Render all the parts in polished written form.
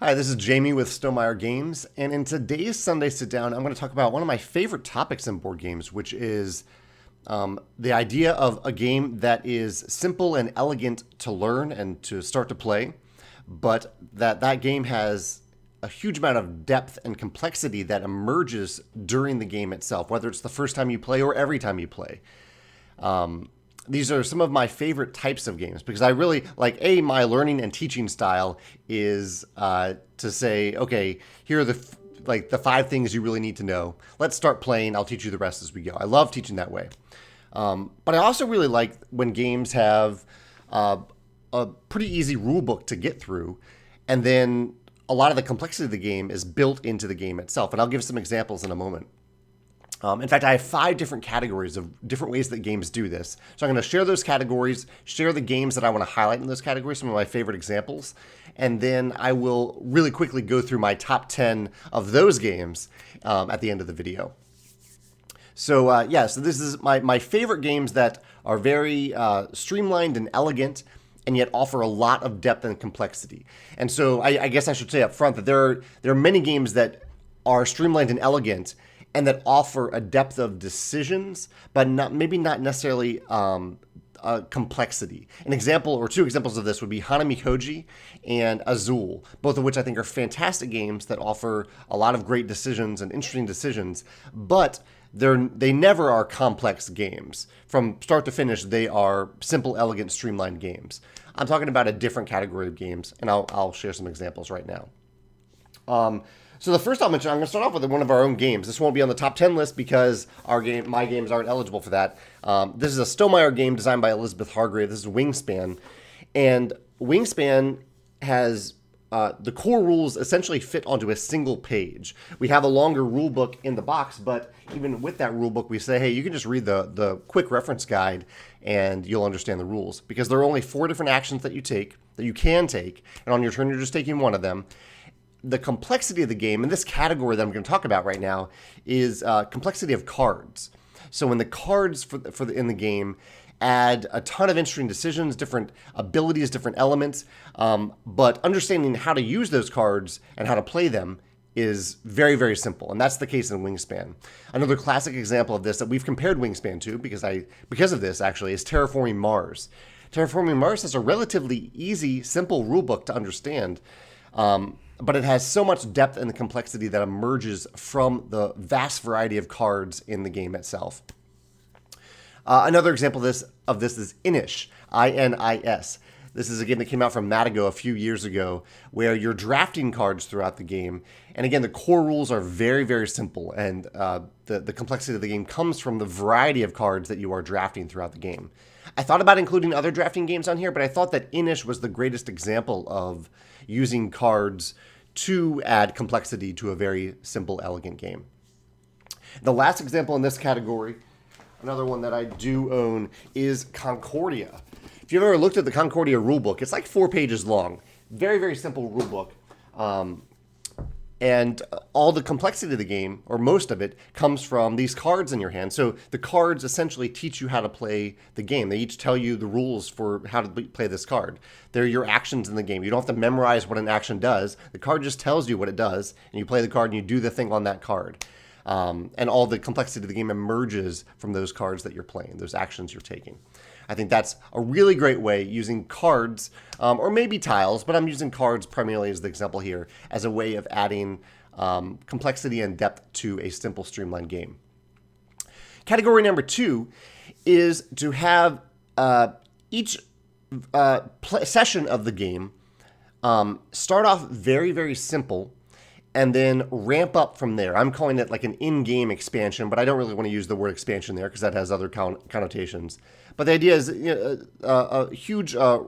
Hi, this is Jamey with Stonemaier Games, and in today's Sunday Sit Down, I'm going to talk about one of my favorite topics in board games, which is the idea of a game that is simple and elegant to learn and to start to play, but that game has a huge amount of depth and complexity that emerges during the game itself, whether it's the first time you play or every time you play. These are some of my favorite types of games because I really like my learning and teaching style is to say, okay, here are the five things you really need to know. Let's start playing. I'll teach you the rest as we go. I love teaching that way. But I also really like when games have a pretty easy rule book to get through, and then a lot of the complexity of the game is built into the game itself. And I'll give some examples in a moment. In fact, I have 5 different categories of different ways that games do this. So I'm going to share those categories, share the games that I want to highlight in those categories, some of my favorite examples, and then I will really quickly go through my top 10 of those games at the end of the video. So so this is my favorite games that are very streamlined and elegant, and yet offer a lot of depth and complexity. And so I guess I should say up front that there are many games that are streamlined and elegant, and that offer a depth of decisions, but maybe not necessarily complexity. An example or 2 examples of this would be Hanami Koji and Azul, both of which I think are fantastic games that offer a lot of great decisions and interesting decisions, but they never are complex games. From start to finish, they are simple, elegant, streamlined games. I'm talking about a different category of games, and I'll share some examples right now. So the first I'll mention, I'm going to start off with one of our own games. This won't be on the top 10 list because my games aren't eligible for that. This is a Stonemaier game designed by Elizabeth Hargrave. This is Wingspan. And Wingspan has the core rules essentially fit onto a single page. We have a longer rule book in the box, but even with that rule book, we say, hey, you can just read the quick reference guide and you'll understand the rules. Because there are only 4 different actions that you can take, and on your turn, you're just taking one of them. The complexity of the game, and this category that I'm going to talk about right now, is complexity of cards. So when the cards in the game add a ton of interesting decisions, different abilities, different elements, but understanding how to use those cards and how to play them is very, very simple, and that's the case in Wingspan. Another classic example of this that we've compared Wingspan to, because of this actually, is Terraforming Mars. Terraforming Mars has a relatively easy, simple rulebook to understand, but it has so much depth and the complexity that emerges from the vast variety of cards in the game itself. Another example of this is Inis, I-N-I-S. This is a game that came out from Matago a few years ago, where you're drafting cards throughout the game. And again, the core rules are very, very simple, and the complexity of the game comes from the variety of cards that you are drafting throughout the game. I thought about including other drafting games on here, but I thought that Inis was the greatest example of using cards to add complexity to a very simple, elegant game. The last example in this category, another one that I do own, is Concordia. If you've ever looked at the Concordia rulebook, it's like 4 pages long. Very, very simple rulebook. And all the complexity of the game, or most of it, comes from these cards in your hand. So the cards essentially teach you how to play the game. They each tell you the rules for how to play this card. They're your actions in the game. You don't have to memorize what an action does. The card just tells you what it does, and you play the card and you do the thing on that card. And all the complexity of the game emerges from those cards that you're playing, those actions you're taking. I think that's a really great way, using cards, or maybe tiles, but I'm using cards primarily as the example here, as a way of adding complexity and depth to a simple, streamlined game. Category number 2 is to have each session of the game start off very, very simple, and then ramp up from there. I'm calling it like an in-game expansion, but I don't really want to use the word expansion there because that has other connotations. But the idea is a huge, I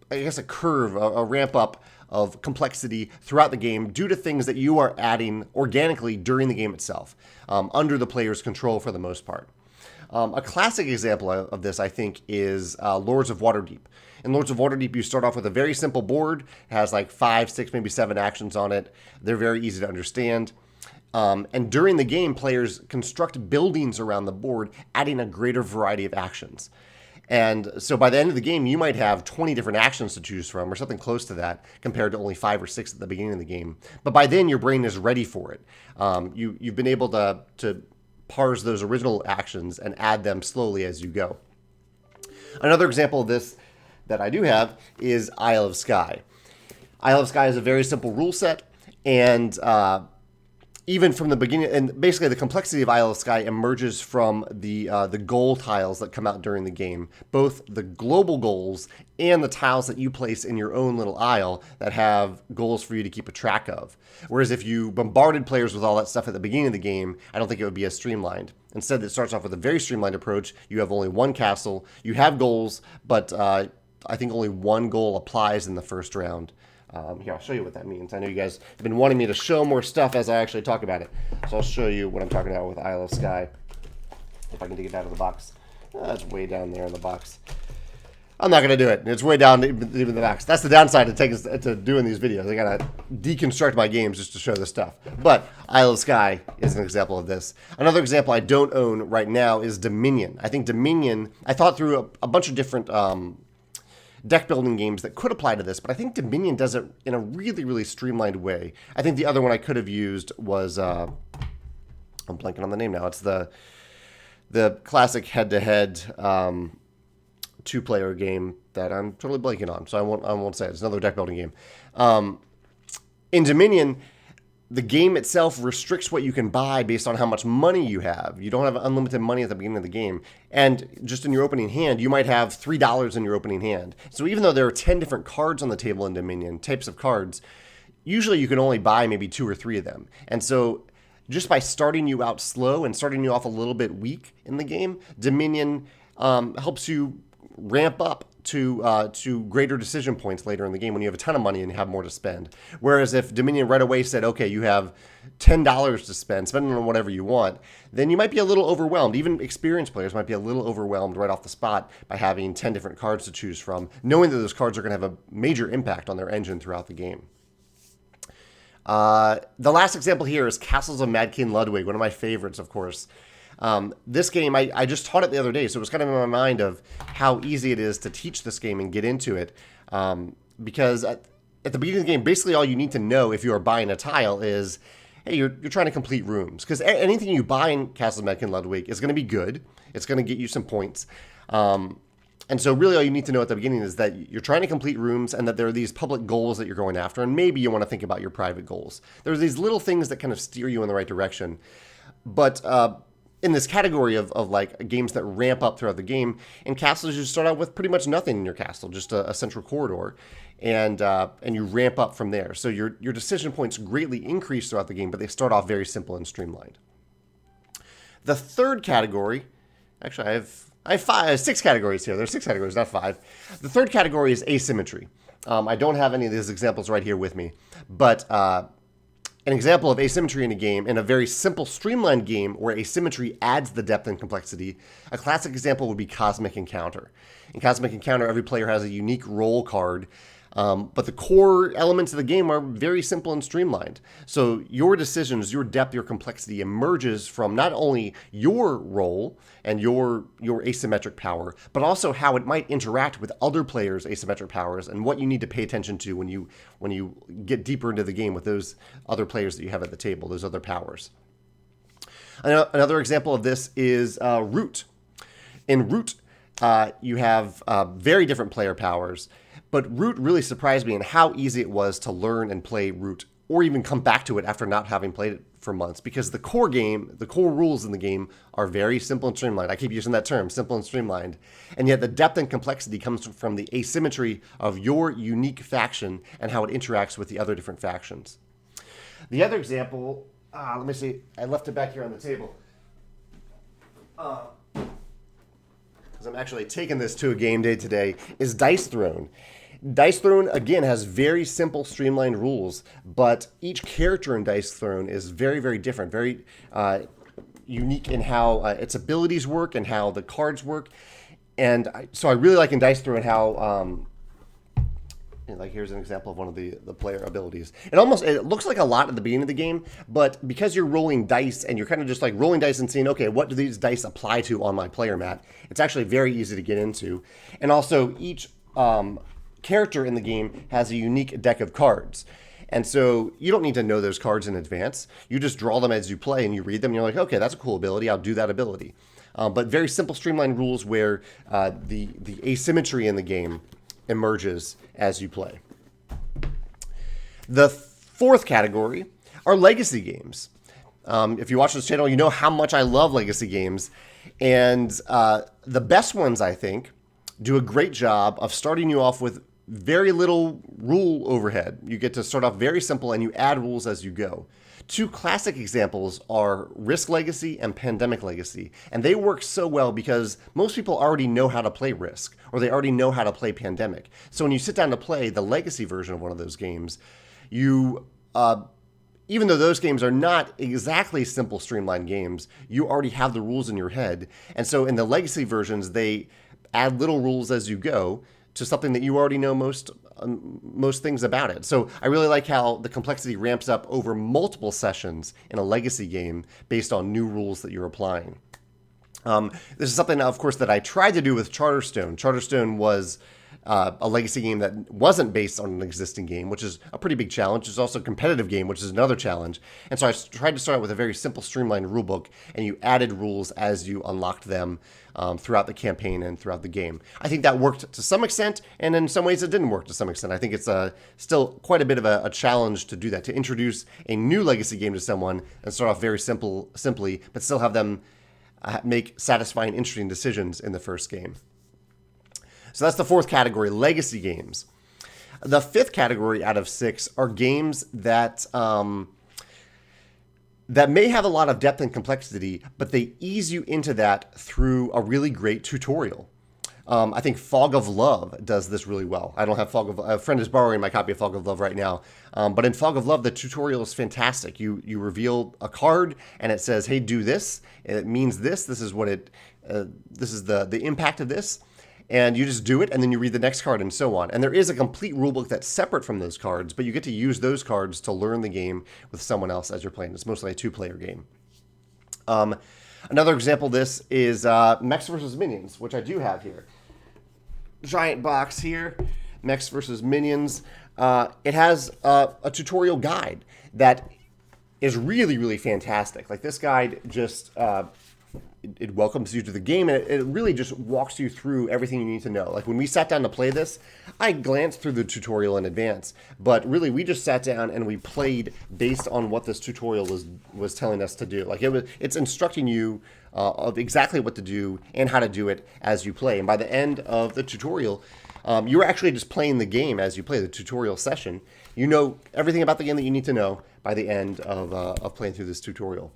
guess, a curve, a ramp up of complexity throughout the game due to things that you are adding organically during the game itself, under the player's control for the most part. A classic example of this, I think, is Lords of Waterdeep. In Lords of Waterdeep, you start off with a very simple board. It has like 5, 6, maybe 7 actions on it. They're very easy to understand. And during the game, players construct buildings around the board, adding a greater variety of actions. And so by the end of the game, you might have 20 different actions to choose from or something close to that compared to only 5 or 6 at the beginning of the game. But by then, your brain is ready for it. You've been able to parse those original actions and add them slowly as you go. Another example of this that I do have is Isle of Skye. Isle of Skye is a very simple rule set, and even from the beginning, and basically the complexity of Isle of Skye emerges from the goal tiles that come out during the game, both the global goals and the tiles that you place in your own little isle that have goals for you to keep a track of. Whereas if you bombarded players with all that stuff at the beginning of the game, I don't think it would be as streamlined. Instead, it starts off with a very streamlined approach. You have only one castle, you have goals, but I think only one goal applies in the first round. Here, I'll show you what that means. I know you guys have been wanting me to show more stuff as I actually talk about it. So I'll show you what I'm talking about with Isle of Skye. If I can dig it out of the box. It's way down there in the box. I'm not going to do it. It's way down even the box. That's the downside to doing these videos. I got to deconstruct my games just to show this stuff. But Isle of Skye is an example of this. Another example I don't own right now is Dominion. I think Dominion, I thought through a bunch of different deck building games that could apply to this, but I think Dominion does it in a really, really streamlined way. I think the other one I could have used was, I'm blanking on the name now. It's the classic head-to-head two-player game that I'm totally blanking on, so I won't say it. It's another deck building game. In Dominion, the game itself restricts what you can buy based on how much money you have. You don't have unlimited money at the beginning of the game. And just in your opening hand, you might have $3 in your opening hand. So even though there are 10 different cards on the table in Dominion, types of cards, usually you can only buy maybe 2 or 3 of them. And so just by starting you out slow and starting you off a little bit weak in the game, Dominion helps you ramp up to greater decision points later in the game when you have a ton of money and have more to spend. Whereas if Dominion right away said, okay, you have $10 to spend on whatever you want, then you might be a little overwhelmed. Even experienced players might be a little overwhelmed right off the spot by having 10 different cards to choose from, knowing that those cards are going to have a major impact on their engine throughout the game. The last example here is Castles of Mad King Ludwig, one of my favorites, of course. This game, I just taught it the other day, so it was kind of in my mind of how easy it is to teach this game and get into it. Because at the beginning of the game, basically all you need to know if you are buying a tile is, hey, you're trying to complete rooms. Because anything you buy in Castles of Mad King Ludwig is going to be good. It's going to get you some points. And so really all you need to know at the beginning is that you're trying to complete rooms and that there are these public goals that you're going after. And maybe you want to think about your private goals. There's these little things that kind of steer you in the right direction. But in this category of like games that ramp up throughout the game, in castles you start out with pretty much nothing in your castle, just a central corridor, and you ramp up from there. So your decision points greatly increase throughout the game, but they start off very simple and streamlined. The third category, actually I have 6 categories here. There's 6 categories, not 5. The third category is asymmetry. I don't have any of these examples right here with me, but an example of asymmetry in a game, in a very simple, streamlined game where asymmetry adds the depth and complexity, a classic example would be Cosmic Encounter. In Cosmic Encounter, every player has a unique role card, but the core elements of the game are very simple and streamlined. So your decisions, your depth, your complexity emerges from not only your role and your asymmetric power, but also how it might interact with other players' asymmetric powers and what you need to pay attention to when you get deeper into the game with those other players that you have at the table, those other powers. Another example of this is Root. In Root, you have very different player powers, but Root really surprised me in how easy it was to learn and play Root, or even come back to it after not having played it for months, because the core rules in the game are very simple and streamlined. I keep using that term, simple and streamlined. And yet the depth and complexity comes from the asymmetry of your unique faction and how it interacts with the other different factions. The other example, let me see, I left it back here on the table. Because I'm actually taking this to a game day today, is Dice Throne. Dice Throne, again, has very simple, streamlined rules, but each character in Dice Throne is very, very different, very unique in how its abilities work and how the cards work. And so I really like in Dice Throne how And like here's an example of one of the player abilities. It looks like a lot at the beginning of the game, but because you're rolling dice and you're kind of just like rolling dice and seeing, okay, what do these dice apply to on my player mat? It's actually very easy to get into. And also each character in the game has a unique deck of cards. And so you don't need to know those cards in advance. You just draw them as you play and you read them and you're like, okay, that's a cool ability. I'll do that ability. But very simple streamlined rules where the asymmetry in the game emerges as you play. The fourth category are legacy games. If you watch this channel, you know how much I love legacy games. And the best ones, I think, do a great job of starting you off with very little rule overhead. You get to start off very simple and you add rules as you go. Two classic examples are Risk Legacy and Pandemic Legacy, and they work so well because most people already know how to play Risk, or they already know how to play Pandemic. So when you sit down to play the Legacy version of one of those games, you, even though those games are not exactly simple streamlined games, you already have the rules in your head. And so in the Legacy versions, they add little rules as you go to something that you already know most things about it. So I really like how the complexity ramps up over multiple sessions in a legacy game based on new rules that you're applying. This is something, of course, that I tried to do with Charterstone. Charterstone was a legacy game that wasn't based on an existing game, which is a pretty big challenge. It's also a competitive game, which is another challenge. And so I tried to start out with a very simple, streamlined rulebook, and you added rules as you unlocked them throughout the campaign and throughout the game. I think that worked to some extent, and in some ways it didn't work to some extent. I think it's still quite a bit of a challenge to do that, to introduce a new legacy game to someone and start off very simply, but still have them make satisfying, interesting decisions in the first game. So that's the fourth category, legacy games. The fifth category out of 6 are games that that may have a lot of depth and complexity, but they ease you into that through a really great tutorial. I think Fog of Love does this really well. I don't have Fog of Love. A friend is borrowing my copy of Fog of Love right now. But in Fog of Love, the tutorial is fantastic. You reveal a card and it says, hey, do this. It means this. This is what this is the impact of this. And you just do it, and then you read the next card, and so on. And there is a complete rulebook that's separate from those cards, but you get to use those cards to learn the game with someone else as you're playing. It's mostly a 2-player game. Another example of this is Mechs versus Minions, which I do have here. Giant box here, Mechs versus Minions. It has a tutorial guide that is really, really fantastic. Like, this guide just... it welcomes you to the game, and it really just walks you through everything you need to know. Like when we sat down to play this, I glanced through the tutorial in advance, but really we just sat down and we played based on what this tutorial was telling us to do. Like it's instructing you of exactly what to do and how to do it as you play. And by the end of the tutorial, you're actually just playing the game as you play the tutorial session. You know everything about the game that you need to know by the end of playing through this tutorial.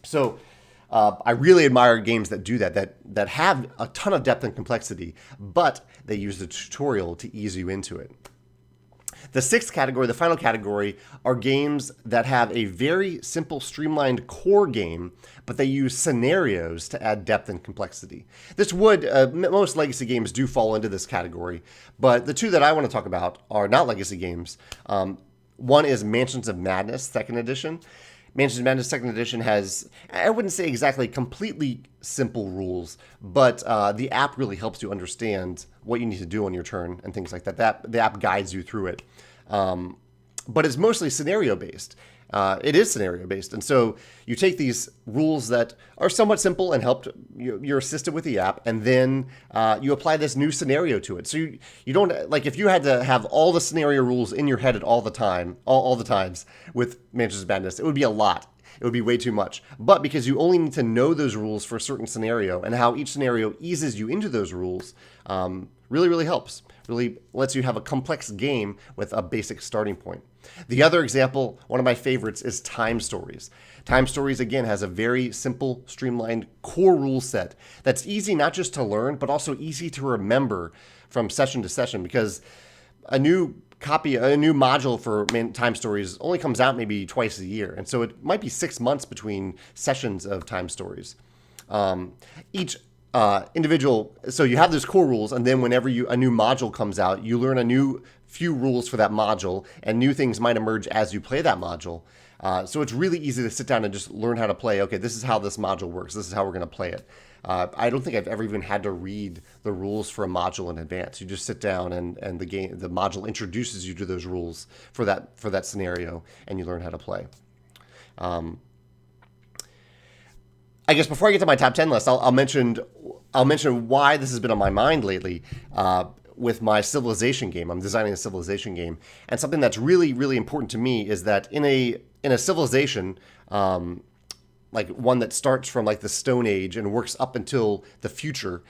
So I really admire games that do that have a ton of depth and complexity, but they use the tutorial to ease you into it. The sixth category, the final category, are games that have a very simple, streamlined core game, but they use scenarios to add depth and complexity. This most legacy games do fall into this category, but the two that I want to talk about are not legacy games. One is Mansions of Madness, 2nd edition. Mansions of Madness 2nd Edition has, I wouldn't say exactly completely simple rules, but the app really helps you understand what you need to do on your turn and things like that. The app guides you through it. But it's mostly scenario-based. It is scenario-based. And so you take these rules that are somewhat simple and you're assisted with the app, and then you apply this new scenario to it. So you don't, like if you had to have all the scenario rules in your head at all the times with Mansions of Madness, it would be a lot. It would be way too much. But because you only need to know those rules for a certain scenario and how each scenario eases you into those rules, really, really helps. Really lets you have a complex game with a basic starting point. The other example, one of my favorites, is Time Stories. Time Stories, again, has a very simple, streamlined core rule set that's easy not just to learn, but also easy to remember from session to session, because a new module for Time Stories only comes out maybe twice a year. And so it might be 6 months between sessions of Time Stories. Each individual, so you have those core rules, and then whenever a new module comes out, you learn a new few rules for that module, and new things might emerge as you play that module. So it's really easy to sit down and just learn how to play. Okay, this is how this module works. This is how we're going to play it. I don't think I've ever even had to read the rules for a module in advance. You just sit down and the module introduces you to those rules for that scenario, and you learn how to play. I guess before I get to my top 10 list, I'll mention why this has been on my mind lately. With my civilization game, I'm designing a civilization game, and something that's really, really important to me is that in a civilization, like one that starts from like the Stone Age and works up until the future,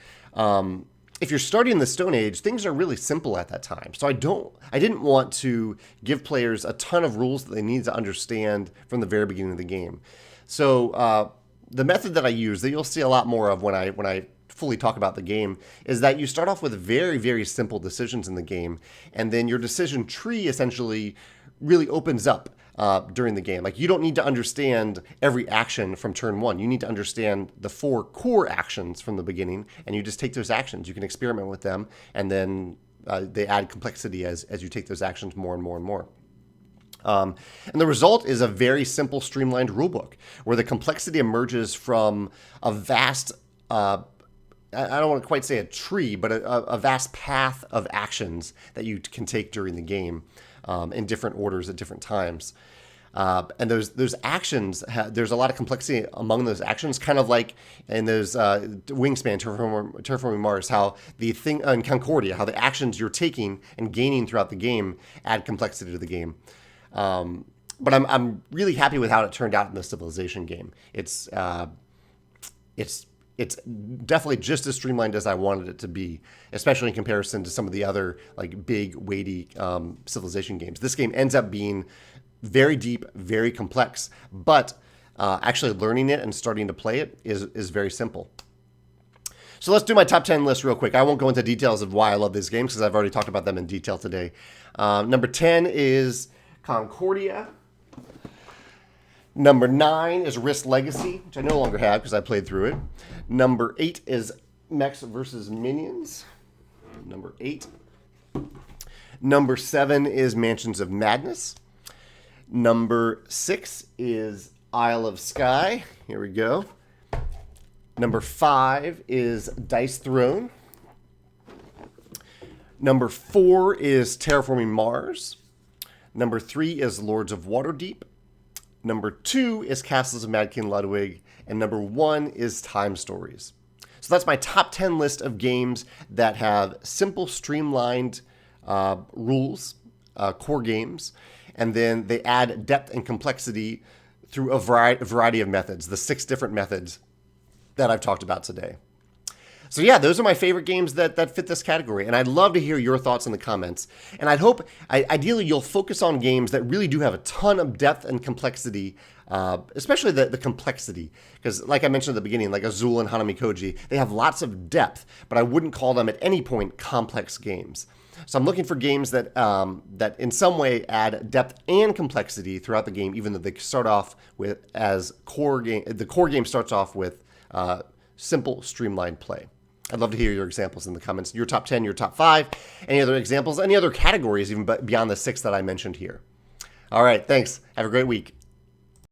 if you're starting in the Stone Age, things are really simple at that time. So I didn't want to give players a ton of rules that they need to understand from the very beginning of the game. So the method that I use, that you'll see a lot more of when I fully talk about the game, is that you start off with very, very simple decisions in the game, and then your decision tree essentially really opens up during the game. Like, you don't need to understand every action from turn one. You need to understand the 4 core actions from the beginning, and you just take those actions. You can experiment with them, and then they add complexity as you take those actions more and more and more. And the result is a very simple, streamlined rulebook where the complexity emerges from a vast I don't want to quite say a tree, but a vast path of actions that you can take during the game in different orders at different times. And those actions, there's a lot of complexity among those actions, kind of like in those Wingspan, Terraforming Mars, how the thing in Concordia, how the actions you're taking and gaining throughout the game add complexity to the game. But I'm really happy with how it turned out in the civilization game. It's definitely just as streamlined as I wanted it to be, especially in comparison to some of the other like big, weighty civilization games. This game ends up being very deep, very complex, but actually learning it and starting to play it is very simple. So let's do my top 10 list real quick. I won't go into details of why I love these games because I've already talked about them in detail today. Number 10 is Concordia. Number 9 is Risk Legacy, which I no longer have because I played through it. Number 8 is Mechs versus Minions. Number 8. Number 7 is Mansions of Madness. Number 6 is Isle of Skye. Here we go. Number 5 is Dice Throne. Number 4 is Terraforming Mars. Number 3 is Lords of Waterdeep. Number 2 is Castles of Mad King Ludwig. And number 1 is Time Stories. So that's my top 10 list of games that have simple, streamlined rules, core games. And then they add depth and complexity through a variety of methods, the 6 different methods that I've talked about today. So yeah, those are my favorite games that fit this category. And I'd love to hear your thoughts in the comments. And I'd hope, ideally, you'll focus on games that really do have a ton of depth and complexity, especially the complexity. Because like I mentioned at the beginning, like Azul and Hanami Koji, they have lots of depth, but I wouldn't call them at any point complex games. So I'm looking for games that that in some way add depth and complexity throughout the game, even though they start off with as core game. The core game starts off with simple, streamlined play. I'd love to hear your examples in the comments. Your top 10, your top 5, any other examples, any other categories even beyond the 6 that I mentioned here. All right, thanks. Have a great week.